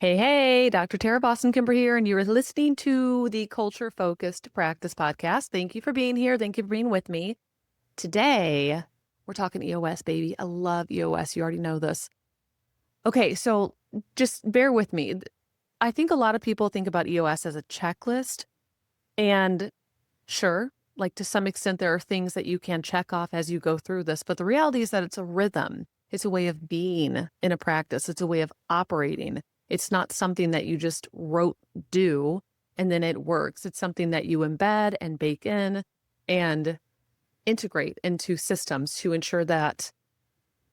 Hey, hey, Dr. Tara Boston Kimber here, and you're listening to the Culture Focused Practice Podcast. Thank you for being here. Thank you for being with me. Today, we're talking EOS, baby. I love EOS. You already know this. Okay, so just bear with me. I think a lot of people think about EOS as a checklist, and sure, like to some extent, there are things that you can check off as you go through this, but the reality is that it's a rhythm. It's a way of being in a practice. It's a way of operating. It's not something that you just wrote do and then it works. It's something that you embed and bake in and integrate into systems to ensure that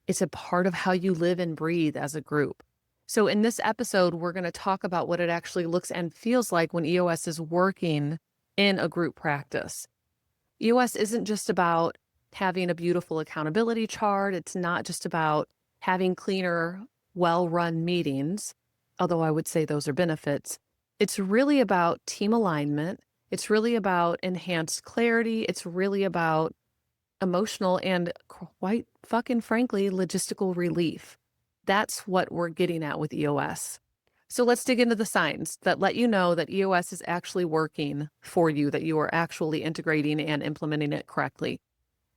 it's a part of how you live and breathe as a group. So in this episode, we're going to talk about what it actually looks and feels like when EOS is working in a group practice. EOS isn't just about having a beautiful accountability chart. It's not just about having cleaner, well-run meetings, although I would say those are benefits. It's really about team alignment. It's really about enhanced clarity. It's really about emotional and quite fucking frankly, logistical relief. That's what we're getting at with EOS. So let's dig into the signs that let you know that EOS is actually working for you, that you are actually integrating and implementing it correctly.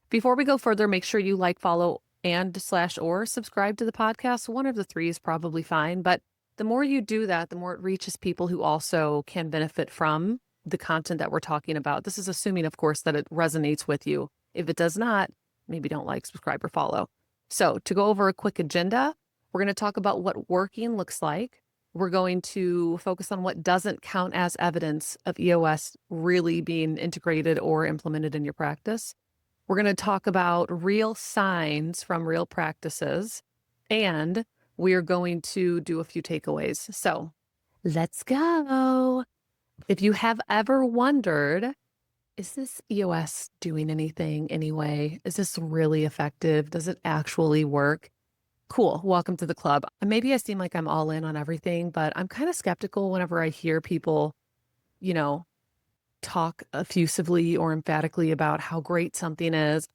Before we go further, make sure you like, follow, and/or subscribe to the podcast. One of the three is probably fine, but the more you do that, the more it reaches people who also can benefit from the content that we're talking about. This is assuming, of course, that it resonates with you. If it does not, maybe don't like, subscribe, or follow. So to go over a quick agenda, we're going to talk about what working looks like. We're going to focus on what doesn't count as evidence of EOS really being integrated or implemented in your practice. We're going to talk about real signs from real practices, and we're going to do a few takeaways. So let's go. If you have ever wondered, is this EOS doing anything anyway? Is this really effective? Does it actually work? Cool. Welcome to the club. Maybe I seem like I'm all in on everything, but I'm kind of skeptical whenever I hear people, you know, talk effusively or emphatically about how great something is.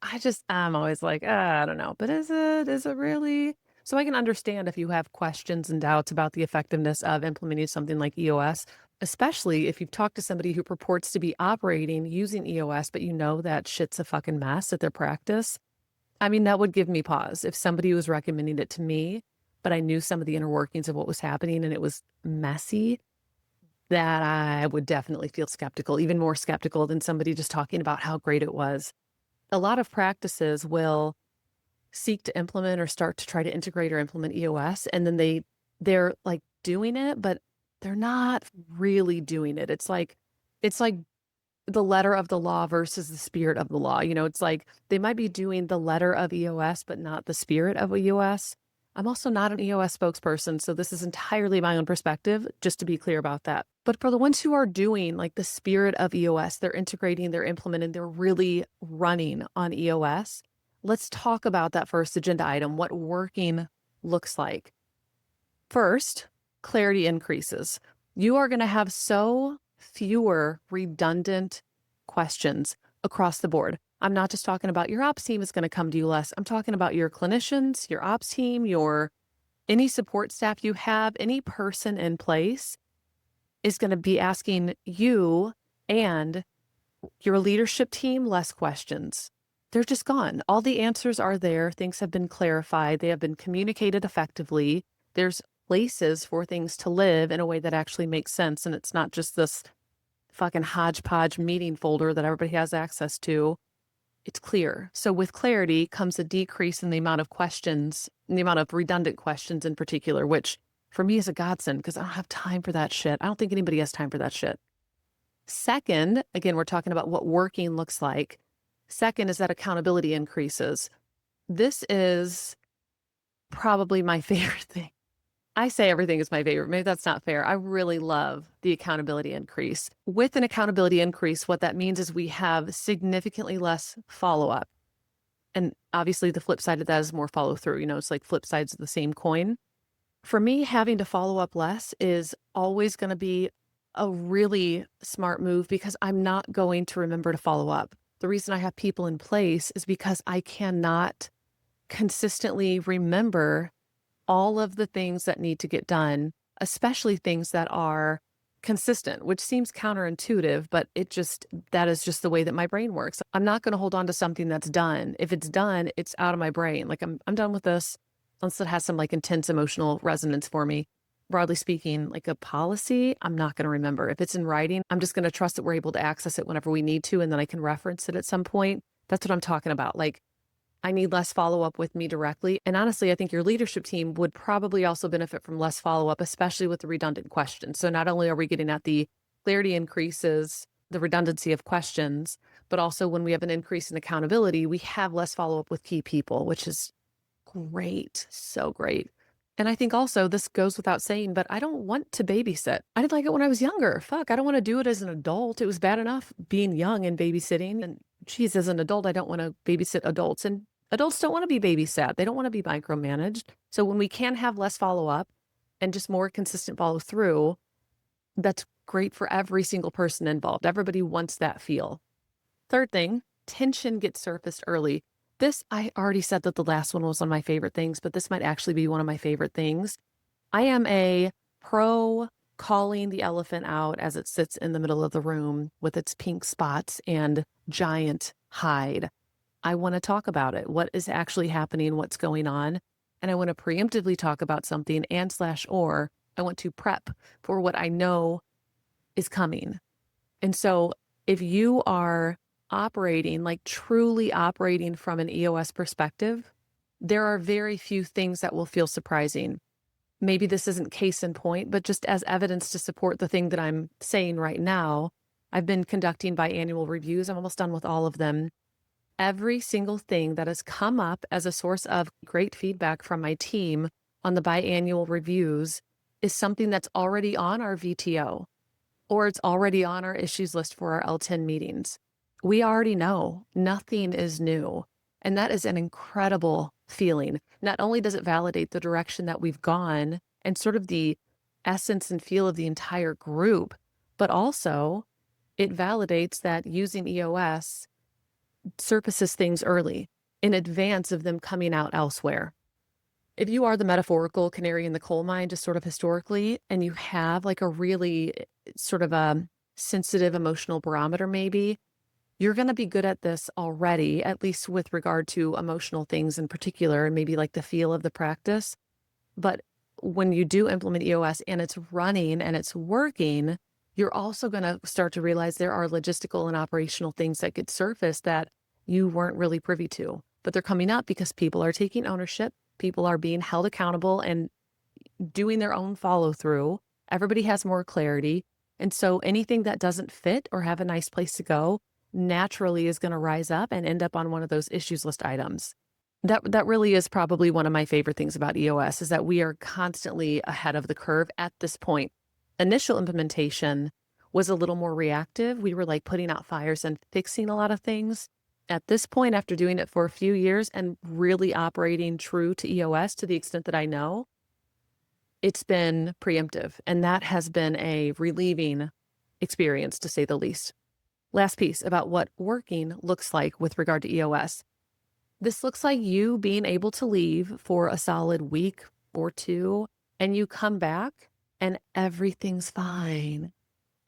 I'm always like, I don't know, but is it? Is it really? So I can understand if you have questions and doubts about the effectiveness of implementing something like EOS, especially if you've talked to somebody who purports to be operating using EOS, but you know that shit's a fucking mess at their practice. I mean, that would give me pause if somebody was recommending it to me, but I knew some of the inner workings of what was happening and it was messy, that I would definitely feel skeptical, even more skeptical than somebody just talking about how great it was. A lot of practices will seek to implement or start to try to integrate or implement EOS, and then they're like doing it, but they're not really doing it. It's like the letter of the law versus the spirit of the law. It's like they might be doing the letter of EOS, but not the spirit of EOS. I'm also not an EOS spokesperson, so this is entirely my own perspective, just to be clear about that. But for the ones who are doing like the spirit of EOS, they're integrating, they're implementing, they're really running on EOS. Let's talk about that first agenda item, what working looks like. First, clarity increases. You are going to have so fewer redundant questions across the board. I'm not just talking about your ops team is going to come to you less. I'm talking about your clinicians, your ops team, any support staff you have, any person in place is going to be asking you and your leadership team less questions. They're just gone. All the answers are there. Things have been clarified. They have been communicated effectively. There's places for things to live in a way that actually makes sense. And it's not just this fucking hodgepodge meeting folder that everybody has access to. It's clear. So with clarity comes a decrease in the amount of questions, the amount of redundant questions in particular, which for me is a godsend because I don't have time for that shit. I don't think anybody has time for that shit. Second, again, we're talking about what working looks like. Second is that accountability increases. This is probably my favorite thing. I say everything is my favorite. Maybe that's not fair. I really love the accountability increase. With an accountability increase, what that means is we have significantly less follow-up. And obviously the flip side of that is more follow-through. It's like flip sides of the same coin. For me, having to follow up less is always going to be a really smart move because I'm not going to remember to follow up. The reason I have people in place is because I cannot consistently remember all of the things that need to get done especially things that are consistent, which seems counterintuitive, but that is just the way that my brain works. I'm not going to hold on to something that's done. If it's done, it's out of my brain. Like I'm done with this unless it has some like intense emotional resonance for me. Broadly speaking, like a policy, I'm not going to remember. If it's in writing, I'm just going to trust that we're able to access it whenever we need to, and then I can reference it at some point. That's what I'm talking about. Like I need less follow-up with me directly. And honestly, I think your leadership team would probably also benefit from less follow-up, especially with the redundant questions. So not only are we getting at the clarity increases, the redundancy of questions, but also when we have an increase in accountability, we have less follow-up with key people, which is great. So great. And I think also this goes without saying, but I don't want to babysit. I didn't like it when I was younger. Fuck, I don't want to do it as an adult. It was bad enough being young and babysitting. And geez, as an adult, I don't want to babysit adults. And adults don't want to be babysat. They don't want to be micromanaged. So when we can have less follow-up and just more consistent follow through, that's great for every single person involved. Everybody wants that feel. Third thing, tension gets surfaced early. This, I already said that the last one was one of my favorite things, but this might actually be one of my favorite things. I am a pro calling the elephant out as it sits in the middle of the room with its pink spots and giant hide. I want to talk about it. What is actually happening? What's going on? And I want to preemptively talk about something or I want to prep for what I know is coming. And so if you are operating, like truly operating from an EOS perspective, there are very few things that will feel surprising. Maybe this isn't case in point, but just as evidence to support the thing that I'm saying right now, I've been conducting biannual reviews. I'm almost done with all of them. Every single thing that has come up as a source of great feedback from my team on the biannual reviews is something that's already on our VTO, or it's already on our issues list for our L10 meetings. We already know nothing is new. And that is an incredible feeling. Not only does it validate the direction that we've gone and sort of the essence and feel of the entire group, but also it validates that using EOS surfaces things early in advance of them coming out elsewhere. If you are the metaphorical canary in the coal mine, just sort of historically, and you have like a really sort of a sensitive emotional barometer, maybe, you're going to be good at this already, at least with regard to emotional things in particular, and maybe like the feel of the practice. But when you do implement EOS and it's running and it's working, you're also going to start to realize there are logistical and operational things that get surfaced that you weren't really privy to, but they're coming up because people are taking ownership. People are being held accountable and doing their own follow through. Everybody has more clarity. And so anything that doesn't fit or have a nice place to go naturally is going to rise up and end up on one of those issues list items. That really is probably one of my favorite things about EOS is that we are constantly ahead of the curve at this point. Initial implementation was a little more reactive. We were like putting out fires and fixing a lot of things. At this point, after doing it for a few years and really operating true to EOS to the extent that I know, it's been preemptive. And that has been a relieving experience, to say the least. Last piece about what working looks like with regard to EOS. This looks like you being able to leave for a solid week or two, and you come back and everything's fine.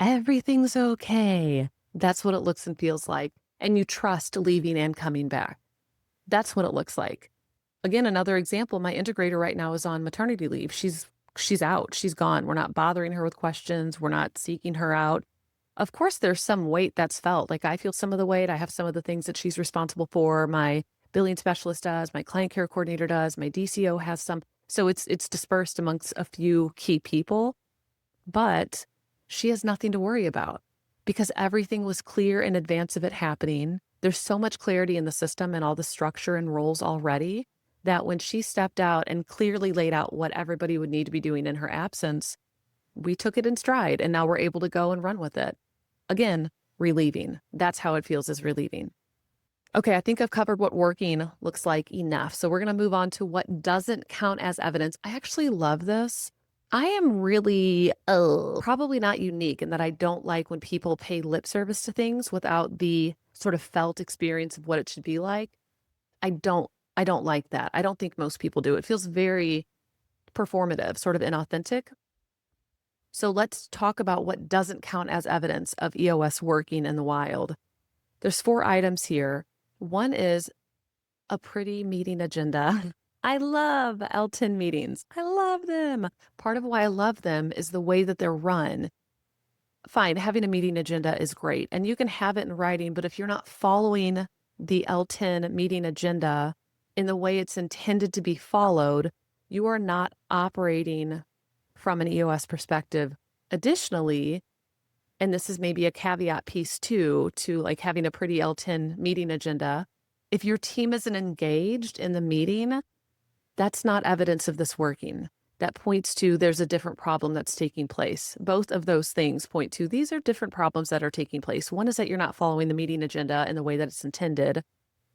Everything's okay. That's what it looks and feels like. And you trust leaving and coming back. That's what it looks like. Again, another example, my integrator right now is on maternity leave. She's out. She's gone. We're not bothering her with questions. We're not seeking her out. Of course, there's some weight that's felt. Like I feel some of the weight. I have some of the things that she's responsible for. My billing specialist does. My client care coordinator does. My DCO has some. So it's dispersed amongst a few key people. But she has nothing to worry about because everything was clear in advance of it happening. There's so much clarity in the system and all the structure and roles already that when she stepped out and clearly laid out what everybody would need to be doing in her absence, we took it in stride and now we're able to go and run with it. Again, relieving. That's how it feels, is relieving. Okay, I think I've covered what working looks like enough. So we're going to move on to what doesn't count as evidence. I actually love this. I am really probably not unique in that I don't like when people pay lip service to things without the sort of felt experience of what it should be like. I don't like that. I don't think most people do. It feels very performative, sort of inauthentic. So let's talk about what doesn't count as evidence of EOS working in the wild. There's 4 items here. One is a pretty meeting agenda. I love L10 meetings. I love them. Part of why I love them is the way that they're run. Fine, having a meeting agenda is great, and you can have it in writing, but if you're not following the L10 meeting agenda in the way it's intended to be followed, you are not operating from an EOS perspective. Additionally, and this is maybe a caveat piece too, to like having a pretty L10 meeting agenda, if your team isn't engaged in the meeting, that's not evidence of this working. That points to there's a different problem that's taking place. Both of those things point to these are different problems that are taking place. One is that you're not following the meeting agenda in the way that it's intended.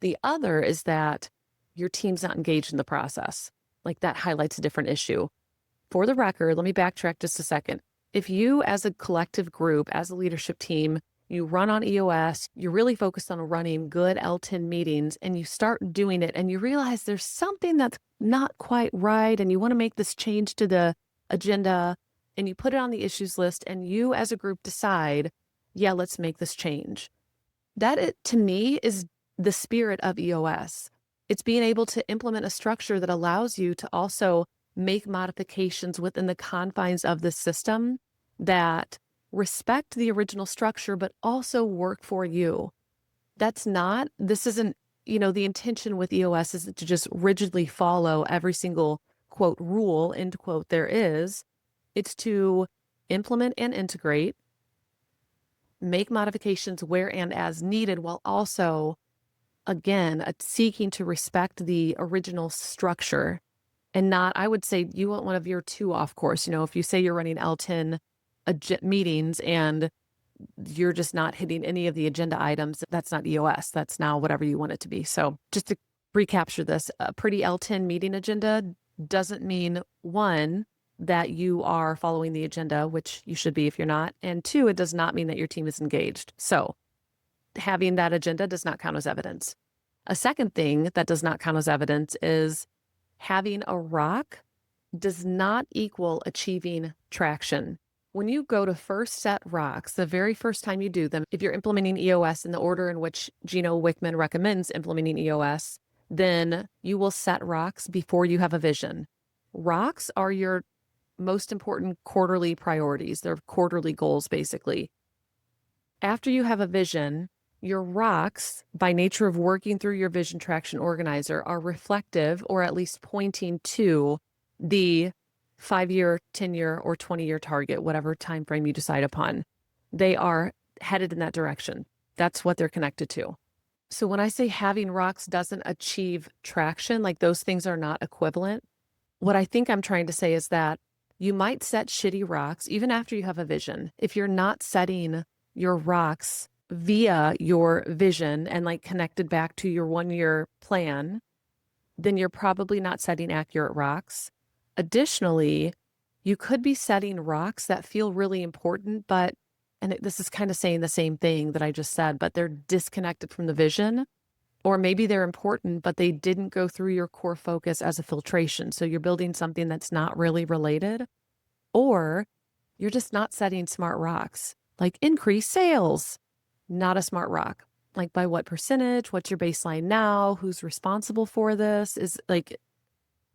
The other is that your team's not engaged in the process. Like that highlights a different issue. For the record, let me backtrack just a second. If you as a collective group, as a leadership team, you run on EOS, you're really focused on running good L10 meetings, and you start doing it and you realize there's something that's not quite right and you want to make this change to the agenda, and you put it on the issues list and you as a group decide, yeah, let's make this change. To me, is the spirit of EOS. It's being able to implement a structure that allows you to also make modifications within the confines of the system that respect the original structure, but also work for you. This isn't, the intention with EOS isn't to just rigidly follow every single quote rule, end quote, there is. It's to implement and integrate, make modifications where and as needed, while also, again, seeking to respect the original structure and not, I would say you want one of your 2 off course. If you say you're running L10 meetings and you're just not hitting any of the agenda items, that's not EOS. That's now whatever you want it to be. So just to recapture this, a pretty L10 meeting agenda doesn't mean, 1, that you are following the agenda, which you should be if you're not. And 2, it does not mean that your team is engaged. So having that agenda does not count as evidence. A second thing that does not count as evidence is having a rock does not equal achieving traction. When you go to first set rocks, the very first time you do them, if you're implementing EOS in the order in which Gino Wickman recommends implementing EOS, then you will set rocks before you have a vision. Rocks are your most important quarterly priorities. They're quarterly goals, basically. After you have a vision, your rocks, by nature of working through your vision traction organizer, are reflective or at least pointing to the 5-year, 10-year, or 20-year target, whatever time frame you decide upon. They are headed in that direction. That's what they're connected to. So when I say having rocks doesn't achieve traction, like those things are not equivalent, what I think I'm trying to say is that you might set shitty rocks even after you have a vision. If you're not setting your rocks via your vision and like connected back to your 1-year plan, then you're probably not setting accurate rocks. Additionally, you could be setting rocks that feel really important, this is kind of saying the same thing that I just said, but they're disconnected from the vision. Or maybe they're important, but they didn't go through your core focus as a filtration. So you're building something that's not really related. Or you're just not setting smart rocks, like increase sales. Not a smart rock. Like by what percentage? What's your baseline now? Who's responsible for this? Is like,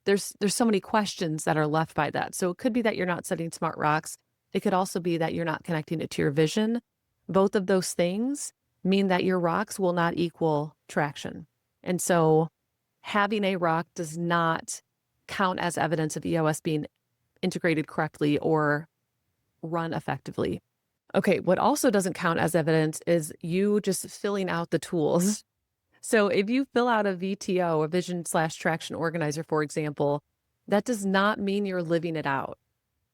there's so many questions that are left by that. So it could be that you're not setting smart rocks. It could also be that you're not connecting it to your vision. Both of those things mean that your rocks will not equal traction. And so having a rock does not count as evidence of EOS being integrated correctly or run effectively. Okay, what also doesn't count as evidence is you just filling out the tools. So if you fill out a VTO, a vision/traction organizer, for example, that does not mean you're living it out.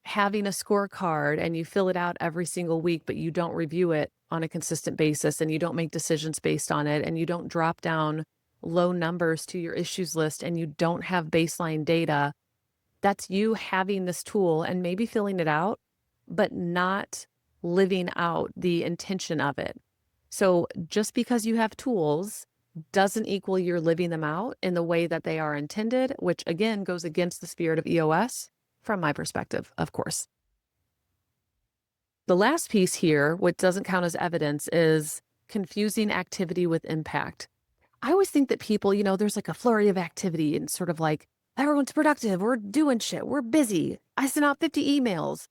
Having a scorecard and you fill it out every single week, but you don't review it on a consistent basis and you don't make decisions based on it and you don't drop down low numbers to your issues list and you don't have baseline data, that's you having this tool and maybe filling it out, but not living out the intention of it. So just because you have tools doesn't equal you're living them out in the way that they are intended, which again goes against the spirit of EOS from my perspective, of course. The last piece here, what doesn't count as evidence, is confusing activity with impact. I always think that people, there's like a flurry of activity and sort of like everyone's productive, we're doing shit, we're busy. I sent out 50 emails.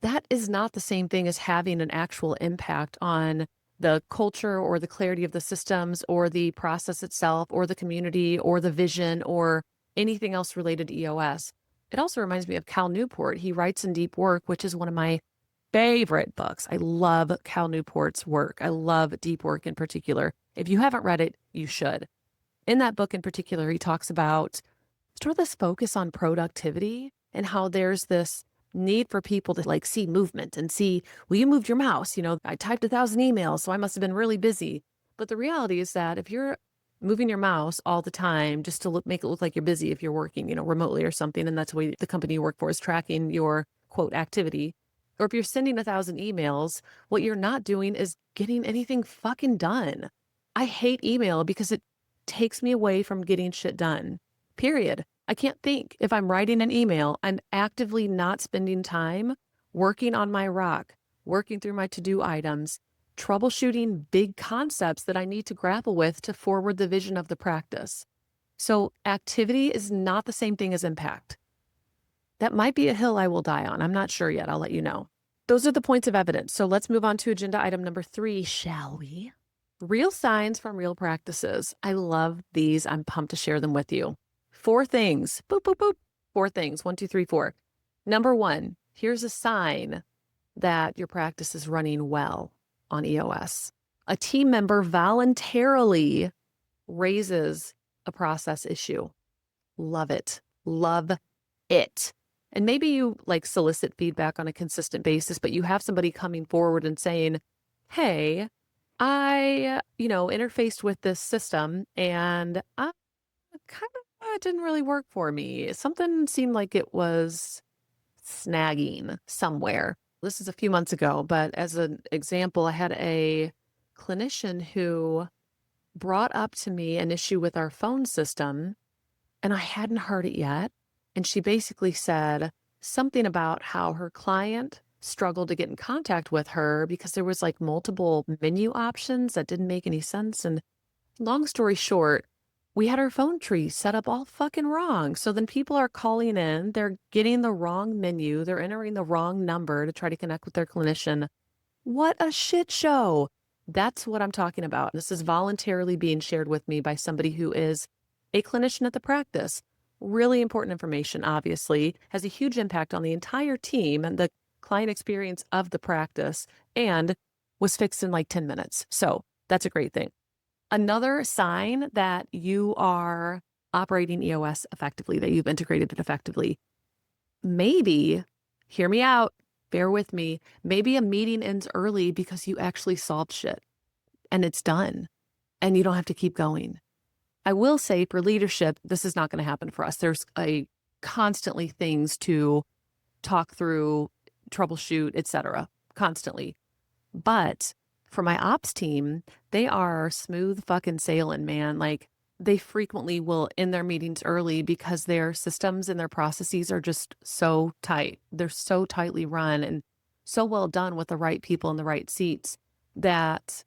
That is not the same thing as having an actual impact on the culture or the clarity of the systems or the process itself or the community or the vision or anything else related to EOS. It also reminds me of Cal Newport. He writes in Deep Work, which is one of my favorite books. I love Cal Newport's work. I love Deep Work in particular. If you haven't read it, you should. In that book in particular, he talks about sort of this focus on productivity and how there's this need for people to like see movement and see, well, you moved your mouse. I typed 1,000 emails, so I must have been really busy. But the reality is that if you're moving your mouse all the time just to make it look like you're busy if you're working, remotely or something, and that's the way the company you work for is tracking your quote activity, or if you're sending 1,000 emails, what you're not doing is getting anything fucking done. I hate email because it takes me away from getting shit done, period. I can't think. If I'm writing an email, I'm actively not spending time working on my rock, working through my to-do items, troubleshooting big concepts that I need to grapple with to forward the vision of the practice. So activity is not the same thing as impact. That might be a hill I will die on. I'm not sure yet. I'll let you know. Those are the points of evidence. So let's move on to agenda item number 3, shall we? Real signs from real practices. I love these. I'm pumped to share them with you. 4 things. Boop, boop, boop. 4 things. 1, 2, 3, 4. Number 1, here's a sign that your practice is running well on EOS. A team member voluntarily raises a process issue. Love it. Love it. And maybe you like solicit feedback on a consistent basis, but you have somebody coming forward and saying, hey, I, interfaced with this system and I kind of, it didn't really work for me. Something seemed like it was snagging somewhere. This is a few months ago, but as an example, I had a clinician who brought up to me an issue with our phone system, and I hadn't heard it yet. And she basically said something about how her client struggled to get in contact with her because there was like multiple menu options that didn't make any sense. And long story short, we had our phone tree set up all fucking wrong. So then people are calling in, they're getting the wrong menu, they're entering the wrong number to try to connect with their clinician. What a shit show. That's what I'm talking about. This is voluntarily being shared with me by somebody who is a clinician at the practice. Really important information, obviously, has a huge impact on the entire team and the client experience of the practice, and was fixed in like 10 minutes. So that's a great thing. Another sign that you are operating EOS effectively, that you've integrated it effectively, maybe, hear me out, bear with me, maybe a meeting ends early because you actually solved shit and it's done and you don't have to keep going. I will say for leadership, this is not going to happen for us. There's constantly things to talk through, troubleshoot, etc. constantly. But for my ops team, they are smooth fucking sailing, man. Like they frequently will end their meetings early because their systems and their processes are just so tight. They're so tightly run and so well done with the right people in the right seats that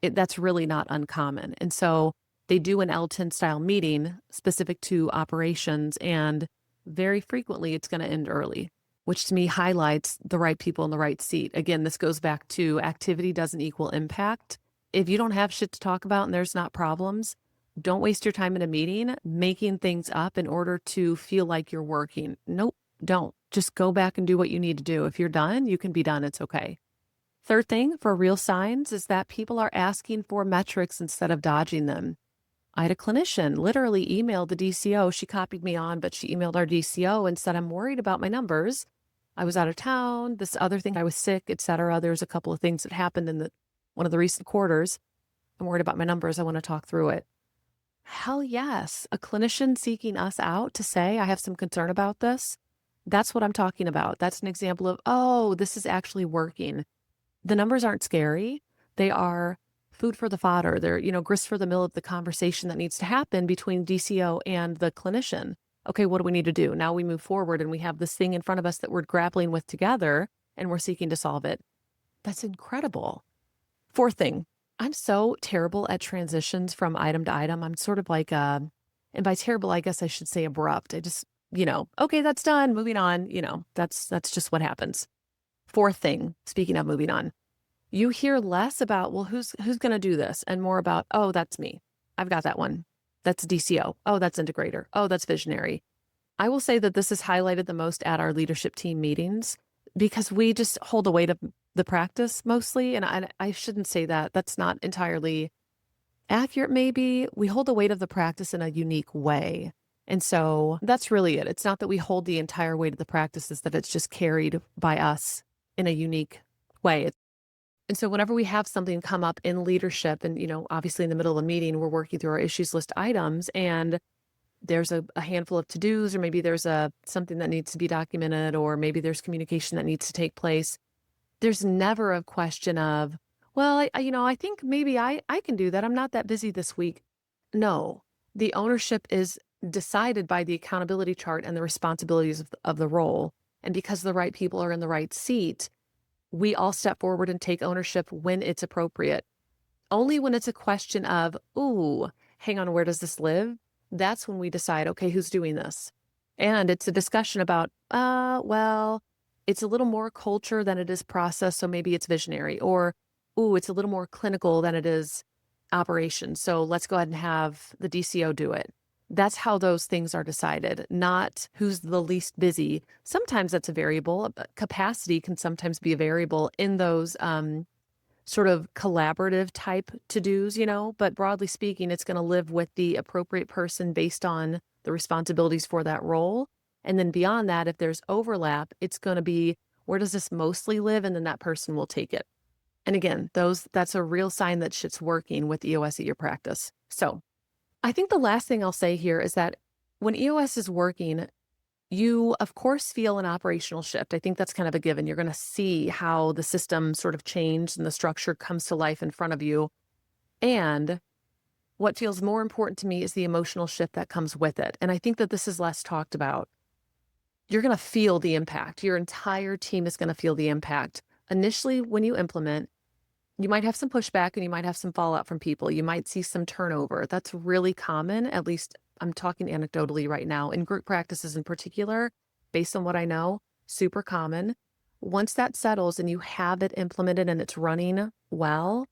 that's really not uncommon. And so they do an L10 style meeting specific to operations, and very frequently it's going to end early, which to me highlights the right people in the right seat. Again, this goes back to activity doesn't equal impact. If you don't have shit to talk about and there's not problems, don't waste your time in a meeting making things up in order to feel like you're working. Nope, don't. Just go back and do what you need to do. If you're done, you can be done. It's okay. Third thing for real signs is that people are asking for metrics instead of dodging them. I had a clinician literally emailed the DCO. She copied me on, but she emailed our DCO and said, I'm worried about my numbers. I was out of town, this other thing, I was sick, etc. There's a couple of things that happened in one of the recent quarters. I'm worried about my numbers. I want to talk through it. Hell yes. A clinician seeking us out to say, I have some concern about this. That's what I'm talking about. That's an example of, oh, this is actually working. The numbers aren't scary. They are food for the fodder. They're, grist for the mill of the conversation that needs to happen between DCO and the clinician. Okay, what do we need to do? Now we move forward and we have this thing in front of us that we're grappling with together and we're seeking to solve it. That's incredible. Fourth thing, I'm so terrible at transitions from item to item. I'm sort of like, and by terrible, I guess I should say abrupt. I just, okay, that's done. Moving on. That's just what happens. Fourth thing, speaking of moving on, you hear less about, well, who's going to do this, and more about, oh, that's me. I've got that one. That's DCO. Oh, that's integrator. Oh, that's visionary. I will say that this is highlighted the most at our leadership team meetings because we just hold the weight of the practice mostly. And I shouldn't say that. That's not entirely accurate, maybe. We hold the weight of the practice in a unique way. And so that's really it. It's not that we hold the entire weight of the practice, it's that it's just carried by us in a unique way. And so whenever we have something come up in leadership and, obviously in the middle of a meeting, we're working through our issues list items and there's a handful of to-dos, or maybe there's something that needs to be documented, or maybe there's communication that needs to take place. There's never a question of, well, I think maybe I can do that. I'm not that busy this week. No, the ownership is decided by the accountability chart and the responsibilities of the role. And because the right people are in the right seat, we all step forward and take ownership when it's appropriate. Only when it's a question of, ooh, hang on, where does this live? That's when we decide, okay, who's doing this? And it's a discussion about, well, it's a little more culture than it is process, so maybe it's visionary. Or, ooh, it's a little more clinical than it is operations, so let's go ahead and have the DCO do it. That's how those things are decided, not who's the least busy. Sometimes that's a variable. Capacity can sometimes be a variable in those sort of collaborative type to-dos, but broadly speaking, it's going to live with the appropriate person based on the responsibilities for that role. And then beyond that, if there's overlap, it's going to be, where does this mostly live? And then that person will take it. And again, that's a real sign that shit's working with EOS at your practice. So I think the last thing I'll say here is that when EOS is working, you, of course, feel an operational shift. I think that's kind of a given. You're going to see how the system sort of changed and the structure comes to life in front of you. And what feels more important to me is the emotional shift that comes with it. And I think that this is less talked about. You're going to feel the impact. Your entire team is going to feel the impact. Initially, when you implement, you might have some pushback and you might have some fallout from people. You might see some turnover. That's really common, at least I'm talking anecdotally right now, in group practices in particular, based on what I know, super common. Once that settles and you have it implemented and it's running well,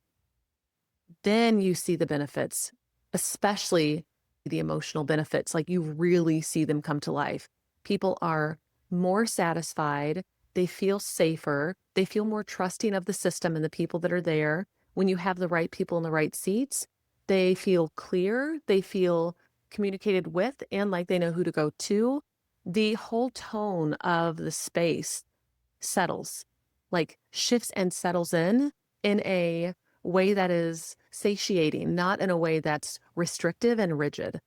then you see the benefits, especially the emotional benefits. Like you really see them come to life. People are more satisfied. They feel safer. They feel more trusting of the system and the people that are there. When you have the right people in the right seats, they feel clear. They feel communicated with and like they know who to go to. The whole tone of the space settles, like shifts and settles in a way that is satiating, not in a way that's restrictive and rigid.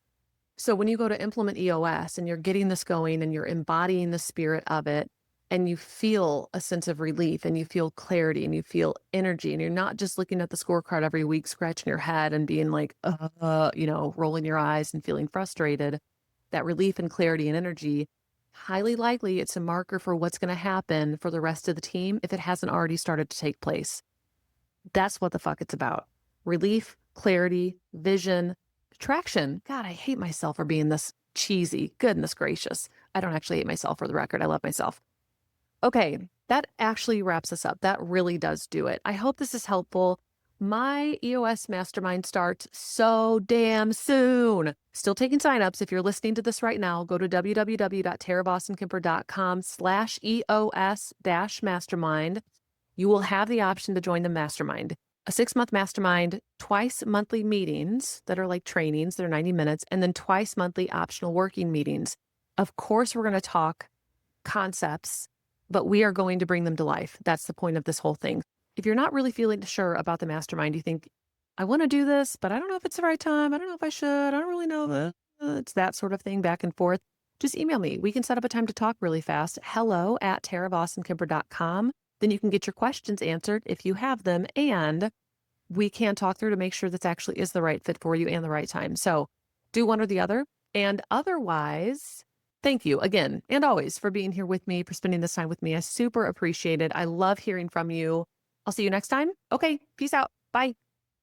So when you go to implement EOS and you're getting this going and you're embodying the spirit of it, and you feel a sense of relief and you feel clarity and you feel energy, and you're not just looking at the scorecard every week, scratching your head and being like, rolling your eyes and feeling frustrated, that relief and clarity and energy, highly likely it's a marker for what's going to happen for the rest of the team if it hasn't already started to take place. That's what the fuck it's about. Relief, clarity, vision, traction. God, I hate myself for being this cheesy. Goodness gracious. I don't actually hate myself, for the record. I love myself. Okay, that actually wraps us up. That really does do it. I hope this is helpful. My EOS Mastermind starts so damn soon. Still taking signups. If you're listening to this right now, go to www.tarabossonkemper.com/EOS-mastermind. You will have the option to join the mastermind. A 6-month mastermind, twice monthly meetings that are like trainings, they're 90 minutes, and then twice monthly optional working meetings. Of course, we're going to talk concepts, but we are going to bring them to life. That's the point of this whole thing. If you're not really feeling sure about the mastermind, you think, I want to do this, but I don't know if it's the right time. I don't know if I should. I don't really know. It's that sort of thing back and forth. Just email me. We can set up a time to talk really fast. hello@tarabossonkemper.com. Then you can get your questions answered if you have them, and we can talk through to make sure this actually is the right fit for you and the right time. So do one or the other. And otherwise, thank you again and always for being here with me, for spending this time with me. I super appreciate it. I love hearing from you. I'll see you next time. Okay, peace out. Bye.